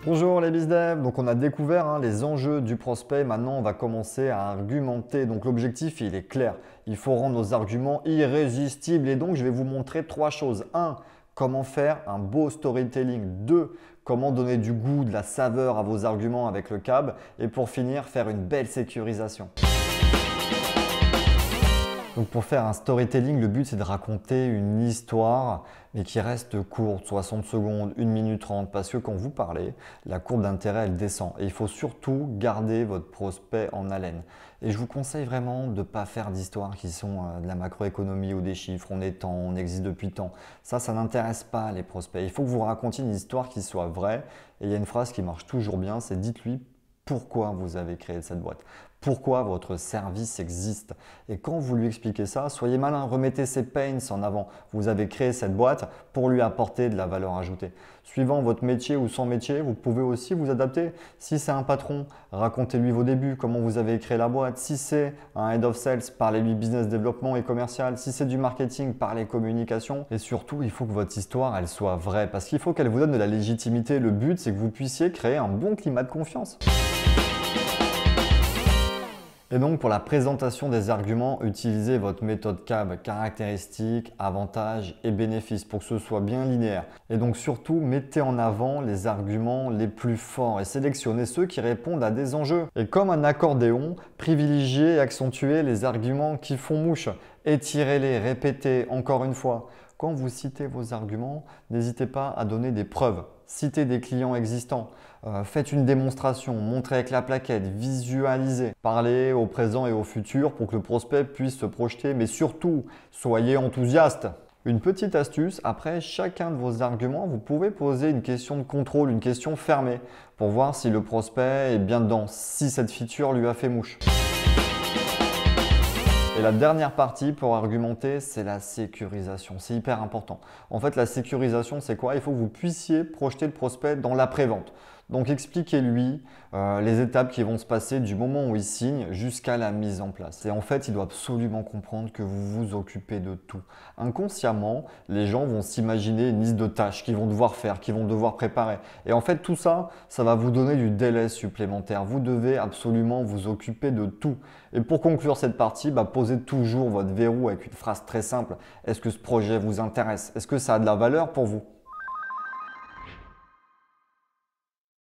Bonjour les BizDev, donc on a découvert les enjeux du prospect, maintenant on va commencer à argumenter. Donc l'objectif il est clair, il faut rendre nos arguments irrésistibles et donc je vais vous montrer trois choses. 1. Comment faire un beau storytelling. 2. Comment donner du goût, de la saveur à vos arguments avec le CAB. Et pour finir, faire une belle sécurisation. Donc pour faire un storytelling, le but c'est de raconter une histoire mais qui reste courte, 60 secondes, 1 minute 30 parce que quand vous parlez, la courbe d'intérêt elle descend et il faut surtout garder votre prospect en haleine. Et je vous conseille vraiment de ne pas faire d'histoires qui sont de la macroéconomie ou des chiffres, on est temps, on existe depuis tant. Ça n'intéresse pas les prospects. Il faut que vous racontiez une histoire qui soit vraie et il y a une phrase qui marche toujours bien, c'est dites-lui pourquoi vous avez créé cette boîte, pourquoi votre service existe. Et quand vous lui expliquez ça, soyez malin, remettez ses pains en avant. Vous avez créé cette boîte pour lui apporter de la valeur ajoutée. Suivant votre métier ou son métier, vous pouvez aussi vous adapter. Si c'est un patron, racontez-lui vos débuts, comment vous avez créé la boîte. Si c'est un head of sales, parlez-lui business développement et commercial. Si c'est du marketing, parlez communication. Et surtout, il faut que votre histoire elle soit vraie parce qu'il faut qu'elle vous donne de la légitimité. Le but, c'est que vous puissiez créer un bon climat de confiance. Et donc pour la présentation des arguments, utilisez votre méthode CAB, caractéristiques, avantages et bénéfices pour que ce soit bien linéaire. Et donc surtout, mettez en avant les arguments les plus forts et sélectionnez ceux qui répondent à des enjeux. Et comme un accordéon, privilégiez et accentuez les arguments qui font mouche. Étirez-les, répétez encore une fois. Quand vous citez vos arguments, n'hésitez pas à donner des preuves. Citez des clients existants, faites une démonstration, montrez avec la plaquette, visualisez. Parlez au présent et au futur pour que le prospect puisse se projeter, mais surtout, soyez enthousiaste. Une petite astuce, après chacun de vos arguments, vous pouvez poser une question de contrôle, une question fermée, pour voir si le prospect est bien dedans, si cette feature lui a fait mouche. Et la dernière partie pour argumenter, c'est la sécurisation. C'est hyper important. En fait, la sécurisation, c'est quoi? Il faut que vous puissiez projeter le prospect dans l'après-vente. Donc, expliquez-lui les étapes qui vont se passer du moment où il signe jusqu'à la mise en place. Et en fait, il doit absolument comprendre que vous vous occupez de tout. Inconsciemment, les gens vont s'imaginer une liste de tâches qu'ils vont devoir faire, qu'ils vont devoir préparer. Et en fait, tout ça, ça va vous donner du délai supplémentaire. Vous devez absolument vous occuper de tout. Et pour conclure cette partie, posez toujours votre verrou avec une phrase très simple. Est-ce que ce projet vous intéresse? Est-ce que ça a de la valeur pour vous?